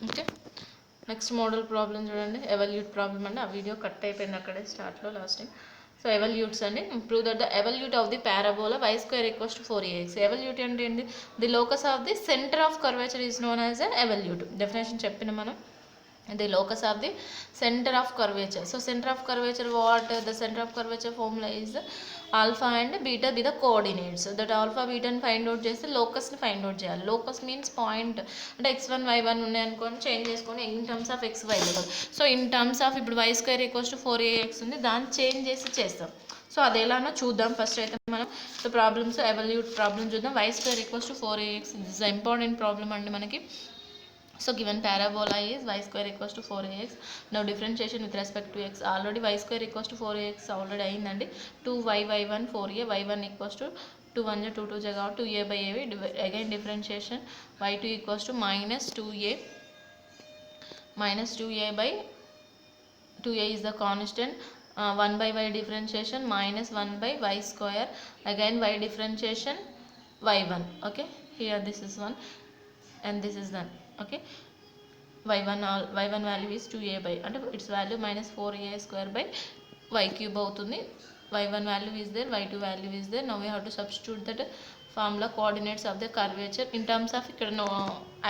Okay, next model problem చూడండి. Evolute problem అండి. ఆ వీడియో కట్ అయిపోయింది అక్కడే స్టార్ట్లో లాస్ట్ టైం. సో ఎవల్యూట్స్ అండి. Prove that the evolute of the parabola y square equals to 4ax. Evolute అంటే ఏంటి? The locus of the centre of curvature is known as a evolute. Definition చెప్పిన మనం, the locus of the center of curvature. So center of curvature, what the center of curvature formula is alpha and beta be the coordinates. That alpha beta ని find out చేస్తే locus ని find out చేయాలి. Locus means point అంటే x1 y1 ఉన్నాయి అనుకోని change చేసుకొని in terms of x y level. So in terms of ఇప్పుడు y square equals to 4ax ఉంది, దాన్ని చేంజ్ చేసి చేస్తాం. సో అది ఎలానో చూద్దాం. ఫస్ట్ అయితే మనం సో ప్రాబ్లమ్స్ ఎవల్యూట్ ప్రాబ్లమ్ చూద్దాం. y square equals to 4ax this is important problem అండి మనకి. So given parabola is y square equals to 4ax. Now differentiation with respect to x. Already y square equals to 4ax already అయిందండి. 2y y1 4a y1 equals to 2 1 2 2 jagah 2a by a. Again differentiation y2 equals to minus 2a by 2a is the constant. 1 by y differentiation minus 1 by y square. Again y differentiation y1. Okay, here this is 1 and this is done. Okay, y1 value is 2a by అంటే its value minus 4a square by y cube అవుతుంది. y1 value is there, y2 value is there. Now we have to substitute that formula coordinates of the curvature in terms of ఇక్కడ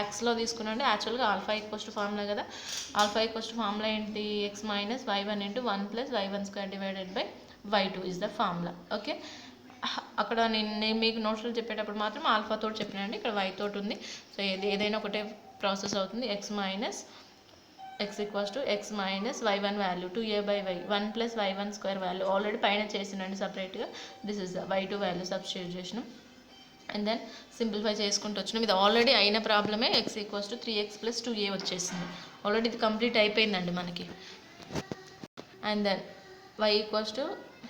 x లో తీసుకున్నాండి. యాక్చువల్గా alpha equals to formula కదా. Alpha equals to formula ఏంటి? x minus y1 into 1 plus y1 square divided by y2 is the formula. Okay, అక్కడ నేను మీకు నోట్స్లో చెప్పేటప్పుడు మాత్రం ఆల్ఫా తోటి చెప్పినండి, ఇక్కడ y తోటి ఉంది. సో ఏదైనా ఒకటే ప్రాసెస్ అవుతుంది. x equals to x minus y1 value 2a by y 1 plus y1 square value already పైన చేసినండి సపరేట్గా. This is the y2 value substitute చేసినాం అండ్ దెన్ సింప్లిఫై చేసుకుంటూ వచ్చినాం. ఇది ఆల్రెడీ అయిన ప్రాబ్లమే. x equals to 3x plus 2a వచ్చేసింది. Already ఇది కంప్లీట్ అయిపోయిందండి మనకి. And then y equals to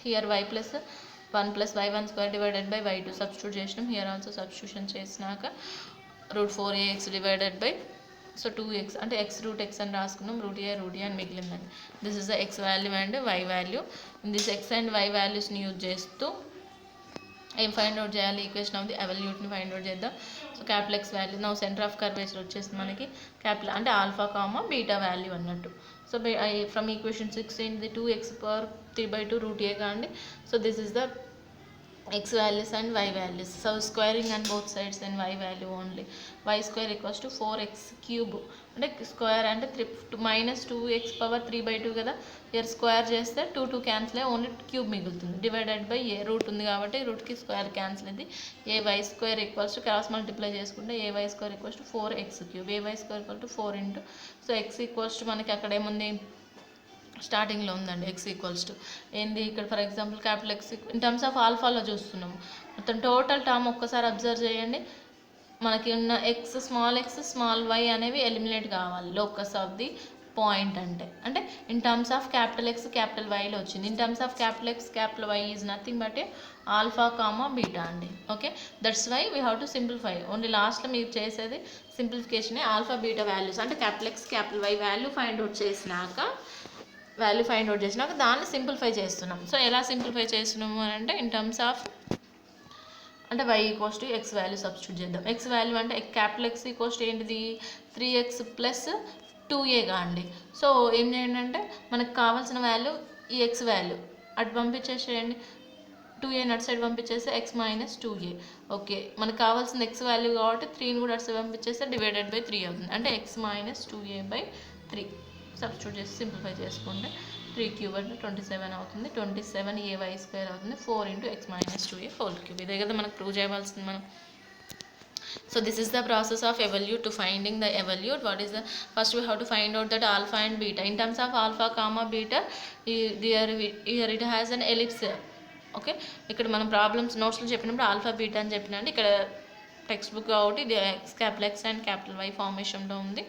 here y plus 1 plus y1 square divided by y2 substitute చేసినాం. హియర్ ఆల్సో సబ్స్టిట్యూషన్ చేసినాక √4ax divided by so 2x అంటే x route x అని రాసుకున్నాం. Root a అని మిగిలిందండి. This is the x value and y value. This x అండ్ y వాల్యూస్ని use చేస్తూ ఏం ఫైండ్ అవుట్ చేయాలి? ఈక్వేషన్ ఆఫ్ ది ఎవల్యూట్ని ఫైండ్ అవుట్ చేద్దాం. So capital x value now centre of curvature వచ్చేసి మనకి క్యాపిటల్ అంటే ఆల్ఫా కామా బీటా వాల్యూ అన్నట్టు. సో ఫ్రమ్ ఈక్వేషన్ 6 ఏంటి 2x పవర్ 3/2 రూట్ ఏ కాండి. So this is the x values and y values. So squaring on both sides and y value only. Y square equals to 4x cube అంటే square అంటే minus 2x power 3/2 కదా. ఇయర్ square చేస్తే 2 cancel అయ్యి only cube మిగులుతుంది. Divided by a root ఉంది కాబట్టి రూట్కి స్క్వేర్ క్యాన్సిల్ అయింది. A y square equals to cross multiply చేసుకుంటే a y square equals to 4x cube. A y square equal to 4 into so x equals to మనకి అక్కడ ఏముంది స్టార్టింగ్లో ఉందండి x ఈక్వల్స్ టు ఏంది ఇక్కడ for example capital x in terms of ఆల్ఫాలో చూస్తున్నాము. మొత్తం టోటల్ టర్మ్ ఒక్కసారి అబ్జర్వ్ చేయండి. మనకి ఉన్న x స్మాల్ y అనేవి ఎలిమినేట్ కావాలి. లోకస్ ఆఫ్ ది పాయింట్ అంటే in terms of capital x capital వైలో వచ్చింది. In terms of capital x capital y is nothing but alpha comma beta అండి. Okay, that's why we have to simplify. Only లాస్ట్లో మీరు చేసేది సింప్లిఫికేషనే. Alpha beta values అంటే capital x capital y value find out చేసినాక దాన్ని simplify చేస్తున్నాం. So ఎలా సింప్లిఫై చేస్తున్నాము అని అంటే ఇన్ టర్మ్స్ ఆఫ్ అంటే y equals to x value substitute చేద్దాం. x వాల్యూ అంటే క్యాపిటల్ x ఈక్వల్స్ టు ఏంటిది 3x ప్లస్ 2a అండి. సో ఏం చేయండి అంటే మనకు కావాల్సిన వాల్యూ ఈ x వాల్యూ అటు పంపించేసేయండి. 2a అటు సైడ్ పంపించేస్తే x మైనస్ 2a. ఓకే, మనకు కావాల్సిన x వాల్యూ కాబట్టి 3ని కూడా అటు సైడ్ పంపించేస్తే డివైడెడ్ బై 3 అవుతుంది. అంటే x minus 2a by 3 substitute చేసి సింప్లిఫై చేసుకుంటే 3 క్యూబ్ అంటే 27 అవుతుంది. 27 ఏ వై స్క్వేర్ అవుతుంది 4 into x minus 2a whole cube. ఇదే కదా మనకు ప్రూవ్ చేయవలసింది మనం. So this is the process of evolute to finding the evolute. What is the first we have to find out that alpha and beta. In terms of alpha comma beta, here it has an ellipse. Okay, ఇక్కడ మనం problems నోట్స్లో చెప్పినప్పుడు alpha beta అని చెప్పినండి. ఇక్కడ text book కాబట్టి ఇది capital x and capital y ఫార్మేషన్లో ఉంది.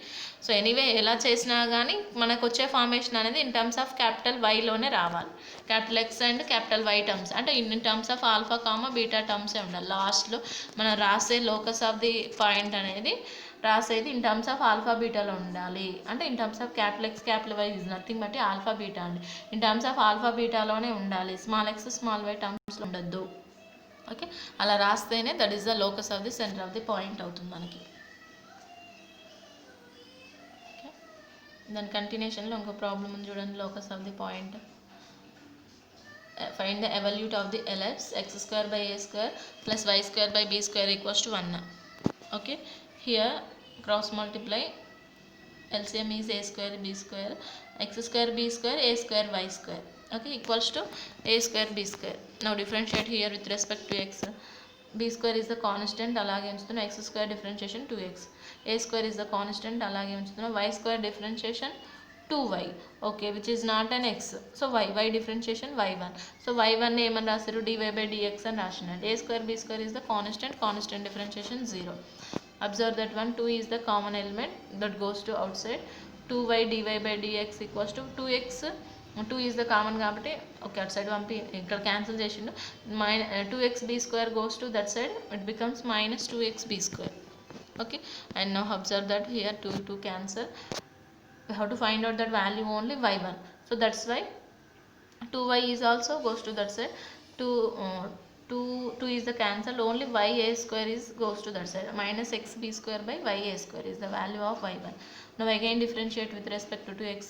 So anyway ఎలా చేసినా కానీ మనకు వచ్చే ఫార్మేషన్ అనేది ఇన్ టర్మ్స్ ఆఫ్ క్యాపిటల్ వైలోనే రావాలి. Capital x and capital y terms అంటే in terms of alpha comma beta టర్మ్సే ఉండాలి. లాస్ట్లో మనం రాసే లోకస్ ఆఫ్ ది పాయింట్ అనేది రాసేది ఇన్ టర్మ్స్ ఆఫ్ ఆల్ఫా బీటాలో ఉండాలి. అంటే in terms of capital x capital y is nothing but alpha beta అండి. ఇన్ టర్మ్స్ ఆఫ్ ఆల్ఫా బీటాలోనే ఉండాలి. స్మాల్ x స్మాల్ y టర్మ్స్లో ఉండద్దు. ఓకే, అలా రాస్తేనే that is the locus of the centre of the point అవుతుంది మనకి. దాని కంటిన్యూషన్లో ఇంకో ప్రాబ్లం ఉంది చూడండి. Locus of the point. Find the evolute of the ellipse x square by a square plus y square by b square equals to 1. Okay, here cross multiply. LCM is a square b square x square b square a square y square, okay, equals to a square b square. Now differentiate here with respect to x. b square is the constant, అలాగే ఉంచుతున్నా. x square differentiation 2x. a square is the constant, అలాగే ఉంచుతున్నా. y square differentiation 2y, okay, which is not an x. So y differentiation y1. So y1 ఏమని రాశారు, dy by dx అని రాసినారు. a square b square is the constant differentiation 0. Observe that 2 is the common element that goes to outside. 2y dy by dx equals to 2x. 2 is the common కాబట్టి okay అటు side పంపి ఇక్కడ cancel చేసిండు. 2x b square goes to that side, it becomes minus 2x b square. Okay, and now observe that here 2 cancel. We have to find out that value only y1. So that's why 2y is also goes to that side. 2 is the cancel, only y a square is goes to that side. Minus x b square by y a square is the value of y1. Now again differentiate with respect to 2x.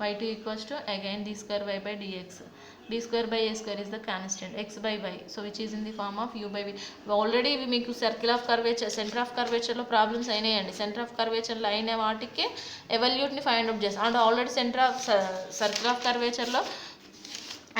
y2 equals to again d square y by dx. d square by a square is the constant, x by y, so which is in the form of u by v. Already మీకు circle of curvature, centre of కర్వేచర్లో ప్రాబ్లమ్స్ అయినాయండి. Centre of కర్వేచర్లో అయిన వాటికి ఎవల్యూట్ని find out చేస్తాం. అంటే already centre of circle of కర్వేచర్లో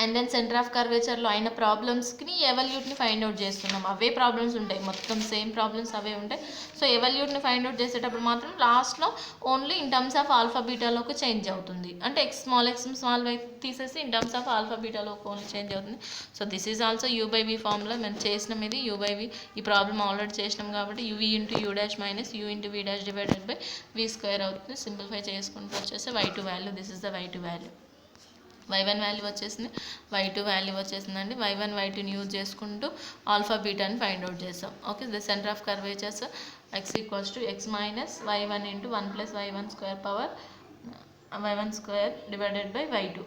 అండ్ దెన్ సెంటర్ ఆఫ్ కర్వేచర్లో అయిన ప్రాబ్లమ్స్కి ఎవల్యూట్ని ఫైండ్ అవుట్ చేస్తున్నాం. అవే ప్రాబ్లమ్స్ ఉంటాయి, మొత్తం సేమ్ ప్రాబ్లమ్స్ అవే ఉంటాయి. సో ఎవల్యూట్ని ఫైండ్ అవుట్ చేసేటప్పుడు మాత్రం లాస్ట్లో only in terms of alpha బీటాలోకి చేంజ్ అవుతుంది. అంటే x స్మాల్ వై తీసేసి ఇన్ టర్మ్స్ ఆఫ్ ఆల్ఫా బీటాలోకి ఓన్లీ చేంజ్ అవుతుంది. So this is also u by v formula. మేము చేసినాం ఇది యూ బై వి. ఈ ప్రాబ్లమ్ ఆల్రెడీ చేసినాం కాబట్టి UV into U dash minus U into V dash divided by V square అవుతుంది. Simplify చేసుకుంటూ వచ్చేసి y2 value, this is the y2 value. y1 value వచ్చేసింది, y2 వాల్యూ వచ్చేసిందండి. y1 y2ని యూజ్ చేసుకుంటూ ఆల్ఫా బీటాని ఫైండ్ అవుట్ చేస్తాం. Okay, the centre of curvatures x equals to x minus y1 into 1 plus y1 square power y1 square divided by y2.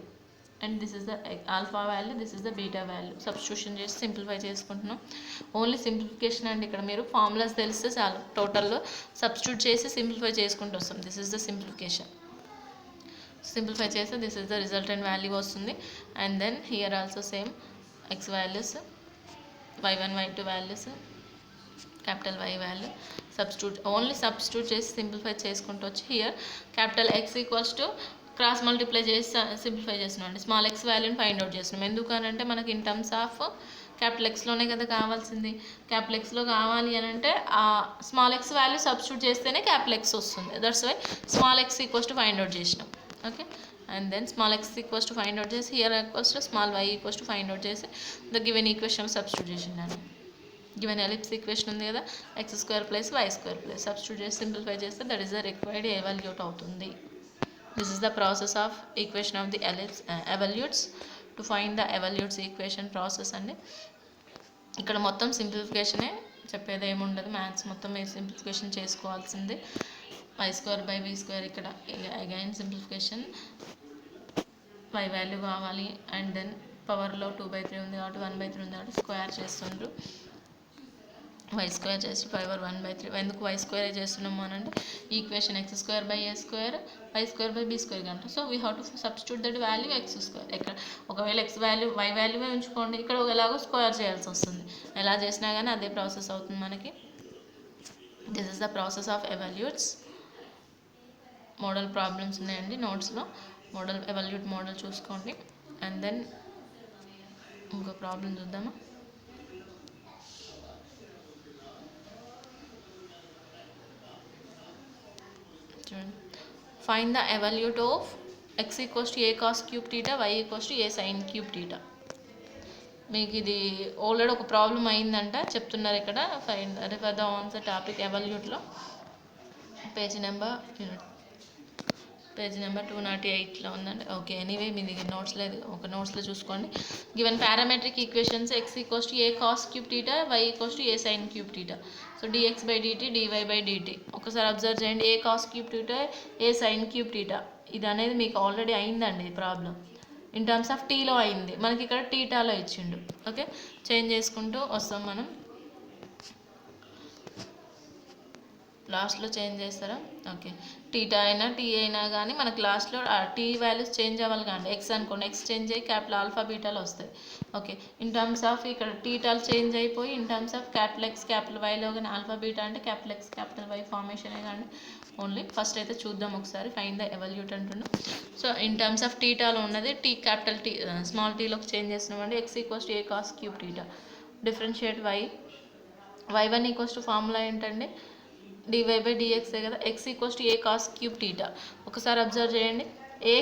And this is the alpha value, this is the beta value. Substitution చేసి simplify చేసుకుంటున్నాం. Only simplification అండి. ఇక్కడ మీరు formulas తెలిస్తే చాలు, టోటల్లో substitute చేసి simplify చేసుకుంటూ వస్తాం. This is the simplification. Simplify చేస్తే this is the resultant value వస్తుంది. And then here also same x values, y1 y2 values, capital Y value substitute, only substitute చేసి సింప్లిఫై చేసుకుంటూ వచ్చి here capital X equals to cross multiply చేసి simplify చేస్తున్నాం అండి. Small x వాల్యూని find out చేస్తున్నాం. ఎందుకనంటే మనకి ఇన్ టర్మ్స్ ఆఫ్ క్యాపిటల్ ఎక్స్లోనే కదా కావాల్సింది. క్యాపిటల్ ఎక్స్లో కావాలి అని అంటే ఆ స్మాల్ x వాల్యూ సబ్స్టిట్యూట్ చేస్తేనే క్యాపిటల్ x వస్తుంది. That's why small x equals to find out చేసినాం. Okay, and then small x equals to find out చేసి here equals to small y equals to find out చేసి the given equation substitute చేసిండాను. Given ellipse equation ఉంది కదా, x square plus y square plus substitute చేసి simplify చేస్తే that is the required evolute అవుతుంది. This is the process of equation of the ellipse ఎవల్యూట్స్. To find the evolutes equation process అండి. ఇక్కడ మొత్తం సింప్లిఫికేషనే, చెప్పేది ఏముండదు. మ్యాథ్స్ మొత్తం మీరు సింప్లిఫికేషన్ చేసుకోవాల్సిందే. y square by v square, ఇక్కడ అగైన్ సింప్లిఫికేషన్. y వాల్యూ కావాలి అండ్ దెన్ పవర్లో 2/3 ఉంది కాబట్టి 1/3 ఉంది కాబట్టి స్క్వేర్ చేస్తుండ్రు. y స్క్వేర్ చేసి పవర్ 1/3. ఎందుకు y స్క్వేర్ చేస్తున్నాము అని అంటే equation x square by a square y square by b square కంటే. So we have to substitute that value x square. ఇక్కడ ఒకవేళ x వాల్యూ y వాల్యూవే ఉంచుకోండి, ఇక్కడ ఎలాగో స్క్వేర్ చేయాల్సి వస్తుంది. ఎలా చేసినా కానీ అదే ప్రాసెస్ అవుతుంది మనకి. This is the process of evolutes. Model problems ఉన్నాయండి నోట్స్లో, మోడల్ ఎవల్యూట్ మోడల్ చూసుకోండి. అండ్ దెన్ ఇంకో ప్రాబ్లం చూద్దామా. చూడండి, find the evolute of x equals to a cos cube theta y equals to a sin cube theta. మీకు ఇది already ఒక problem అయిందంట చెప్తున్నారు ఇక్కడ. Find refer the answer topic ఎవల్యూట్లో పేజ్ నెంబర్ 208లో ఉందండి. ఓకే, ఎనీవే మీ దగ్గర నోట్స్ లేదు, ఒక నోట్స్లో చూసుకోండి. Given parametric equations x equals to a cos cube theta y equals to a sin cube theta. So dx by dt dy by dt. ఒకసారి observe చేయండి, a cos cube theta a sin cube theta. ఇది అనేది మీకు already అయిందండి problem. In terms of టీలో అయింది, మనకి ఇక్కడ టీటాలో ఇచ్చిండు. ఓకే, చేంజ్ చేసుకుంటూ వస్తాం మనం. లాస్ట్లో చేంజ్ చేస్తారా? ఓకే. టీటా అయినా టీ అయినా కానీ మనకు లాస్ట్లో టీ వాల్యూస్ చేంజ్ అవ్వాలి కానీ ఎక్స్ అనుకోండి, ఎక్స్ చేంజ్ అయ్యి క్యాపిటల్ ఆల్ఫా బీటాలు వస్తాయి. ఓకే. ఇన్ టర్మ్స్ ఆఫ్ ఇక్కడ టీటాలు చేంజ్ అయిపోయి in terms of capital X capital వైలో కానీ ఆల్ఫా బీటా అంటే క్యాపిటల్ ఎక్స్ క్యాపిటల్ వై ఫార్మేషనే కానీ ఓన్లీ. ఫస్ట్ అయితే చూద్దాం ఒకసారి, ఫైండ్ ద ఎవల్యూట్ అంటున్నాం. సో ఇన్ టర్మ్స్ ఆఫ్ టీటాలో ఉన్నది టీ క్యాపిటల్ టీ స్మాల్ టీలోకి చేంజ్ చేస్తున్నామండి. X equals to a cos cube theta. Differentiate y1 equals to formula ఏంటండి? dy బై dx కదా. X equals to a cos cube theta. ఒకసారి observe చేయండి. A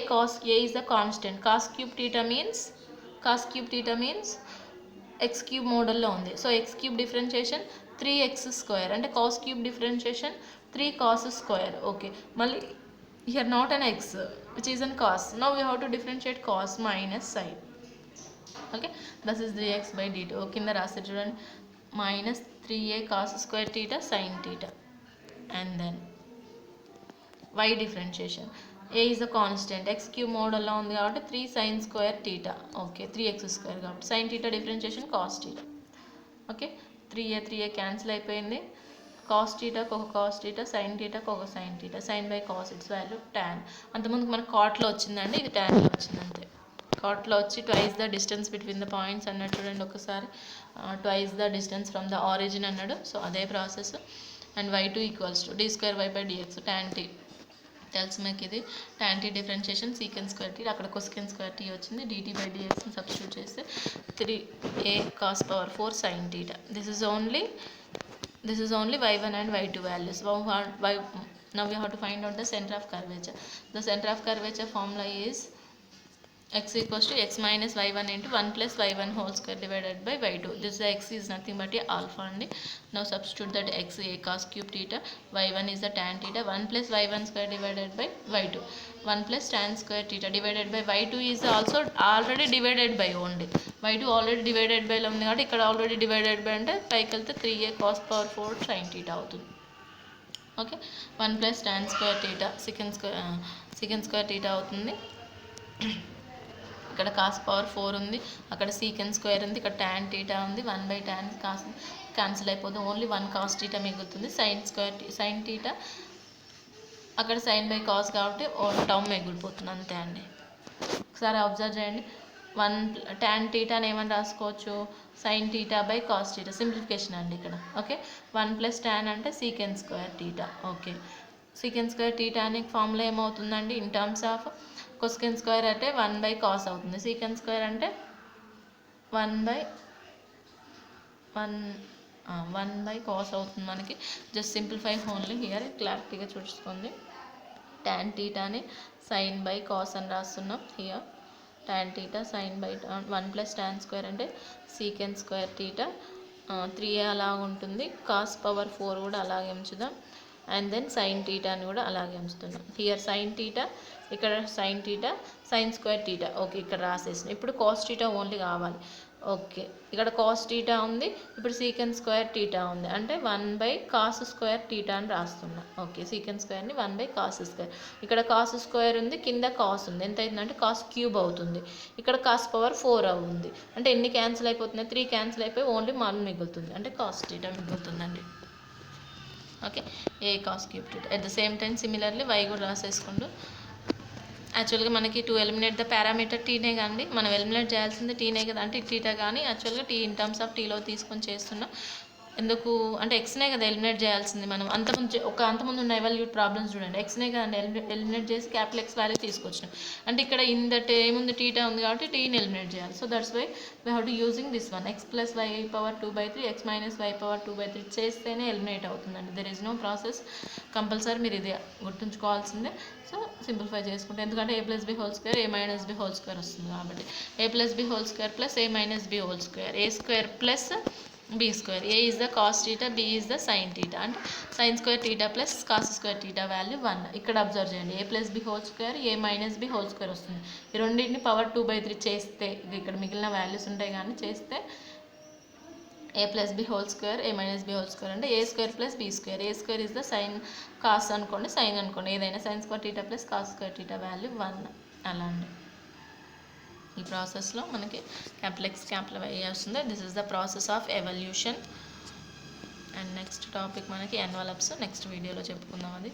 is the constant. Cos cube theta means x cube మోడల్లో ఉంది. So x cube differentiation 3x² అంటే cos cube differentiation 3 cos square. Okay. మళ్ళీ here not on x which is on cos. Now we have to differentiate cos minus sine. Okay. Thus is 3x by dt. కింద రాస్తే చూడండి, minus 3a cos square theta sin theta, and then y differentiation. A is a constant, x cube model లో ఉంది కాబట్టి 3 sin square theta. Okay. 3x² కాబట్టి sin theta differentiation cos theta. Okay. 3a cancel అయిపోయింది. cos theta ఒక cos theta, sin theta ఒక sin theta. sin by cos it's value tan. అంతకుముందు మనకు కాట్లో వచ్చిందండి, ఇది tanలో వచ్చింది అంతే. కాట్లో వచ్చి twice the distance between the points అన్నాడు చూడండి ఒకసారి. Twice the distance from the origin అన్నాడు. సో అదే process. And y2 equals to d² by dx tan t తెలుసు మీకు. ఇది tan t differentiation secant square T, అక్కడ కొసెకెన్ స్క్వేర్ టీ వచ్చింది. dt by dx సబ్స్టిట్యూట్ చేస్తే 3a cos power 4 sin theta. This is only y1 and y2 values. Now we have to find out the center of curvature. The center of curvature formula is x equals to x minus y1 into 1 plus y1 whole square divided by y2. This x is nothing but a alpha andi. Now substitute that x a cos cube theta, y1 is the tan theta, 1 plus y1 square divided by y2, 1 plus tan square theta divided by y2 is also already divided by only. y2 already divided by లో ఉంది కాబట్టి ఇక్కడ already divided by అంటే పైకి వెళ్తే 3a cos power 4 sin theta అవుతుంది. Okay. 1 plus tan square theta secant square theta అవుతుంది. ఇక్కడ కాస్ పవర్ 4 ఉంది, అక్కడ సీకెన్ స్క్వేర్ ఉంది, ఇక్కడ tan theta ఉంది. 1 by tan కాస్ క్యాన్సిల్ అయిపోతుంది, ఓన్లీ 1 cos theta మిగులుతుంది. sin theta అక్కడ sin by cos కాబట్టి టర్మ్ మిగిలిపోతుంది అంతే అండి. ఒకసారి అబ్జర్వ్ చేయండి. 1 tan theta అని ఏమని రాసుకోవచ్చు? sin theta by cos theta. Simplification అండి ఇక్కడ. ఓకే. 1 plus tan అంటే secant square theta. Okay. సీకెన్ square theta అనే ఫార్ములా ఏమవుతుందండి? ఇన్ టర్మ్స్ ఆఫ్ కొసెకెన్ స్క్వేర్ అంటే 1 by cos అవుతుంది, సీకెన్ స్క్వేర్ అంటే 1 by cos అవుతుంది మనకి. జస్ట్ సింప్లిఫై ఓన్లీ హియర్, క్లారిటీగా చూసుకోండి. tan thetaని sin by cos అని రాస్తున్నాం here. tan theta sin by 1 plus tan square అంటే సీకెన్ స్క్వేర్ theta, 3a అలాగ ఉంటుంది. కాస్ పవర్ 4 కూడా అలాగే ఉంచుదాం. అండ్ దెన్ sin theta అని కూడా అలాగే ఉంచుతున్నాం. హియర్ sin theta, ఇక్కడ sin theta, sin square theta. Okay. ఇక్కడ రాసేసిన. ఇప్పుడు cos theta ఓన్లీ కావాలి. ఓకే. ఇక్కడ cos theta ఉంది, ఇప్పుడు సీకెన్ స్క్వేర్ theta ఉంది, అంటే 1 by cos square theta అని రాస్తున్నా. ఓకే. సీకెన్ స్క్వేర్ని 1 by cos స్క్వేర్. ఇక్కడ cos స్క్వేర్ ఉంది, కింద cos ఉంది, ఎంత అవుతుందంటే cos క్యూబ్ అవుతుంది. ఇక్కడ cos పవర్ 4 అవుతుంది, అంటే ఎన్ని క్యాన్సిల్ అయిపోతున్నాయి? 3 క్యాన్సిల్ అయిపోయి ఓన్లీ 1 మిగులుతుంది, అంటే cos theta మిగులుతుందండి. Okay. A cos cube theta. At the same time similarly y కూడా రాసేసుకుంటూ, యాక్చువల్గా మనకి టు ఎలిమినేట్ ద పారామీటర్ టీనే కానీ మనం ఎలిమినేట్ చేయాల్సింది టీనే కదా, అంటే టీటా కానీ యాక్చువల్గా టీ ఇన్ టర్మ్స్ ఆఫ్ టీలో తీసుకొని చేస్తున్నాం. ఎందుకు అంటే ఎక్స్నే కదా ఎలిమినేట్ చేయాల్సింది మనం. అంతకుముందు ఉన్న ఎవల్యూట్ ప్రాబ్లమ్స్ చూడండి, ఎక్స్నే కదండి ఎలిమినేట్ చేసి క్యాపిటల్ ఎక్స్ వాల్యూ తీసుకొచ్చినాం. అంటే ఇక్కడ ఇన్ దట్ ఏముంది? టీటా ఉంది కాబట్టి టీని ఎలిమినేట్ చేయాలి. So that's why we have to using this one, X plus Y power 2/3, X minus Y power 2/3 చేస్తేనే ఎలిమినేట్ అవుతుందండి. There is no process. Compulsory మీరు ఇది గుర్తుంచుకోవాల్సిందే. సో సింప్లిఫై చేసుకుంటే, ఎందుకంటే a plus B whole square a minus B whole square వస్తుంది కాబట్టి a plus B whole square plus a minus B whole square, a square plus b square. a is the cos theta, b is the sin theta, అంటే sin square theta plus cos square theta value 1. ఇక్కడ observe చేయండి, a plus B whole square a minus B whole square వస్తుంది. ఈ రెండింటిని power 2/3 చేస్తే ఇక్కడ మిగిలిన values ఉంటాయి, కానీ చేస్తే a plus B whole square a minus B whole square అంటే a square plus b square. a square is the sine cos అనుకోండి, సైన్ అనుకోండి, ఏదైనా sin square theta plus cos square theta value 1 అలా అండి. ఈ ప్రాసెస్లో మనకి క్యాపిటల్ ఎక్స్ క్యాపిటల్ వై వస్తుంది. This is the process of evolution. And next topic మనకి ఎన్వలప్స్ నెక్స్ట్ వీడియోలో చెప్పుకుందాం అది.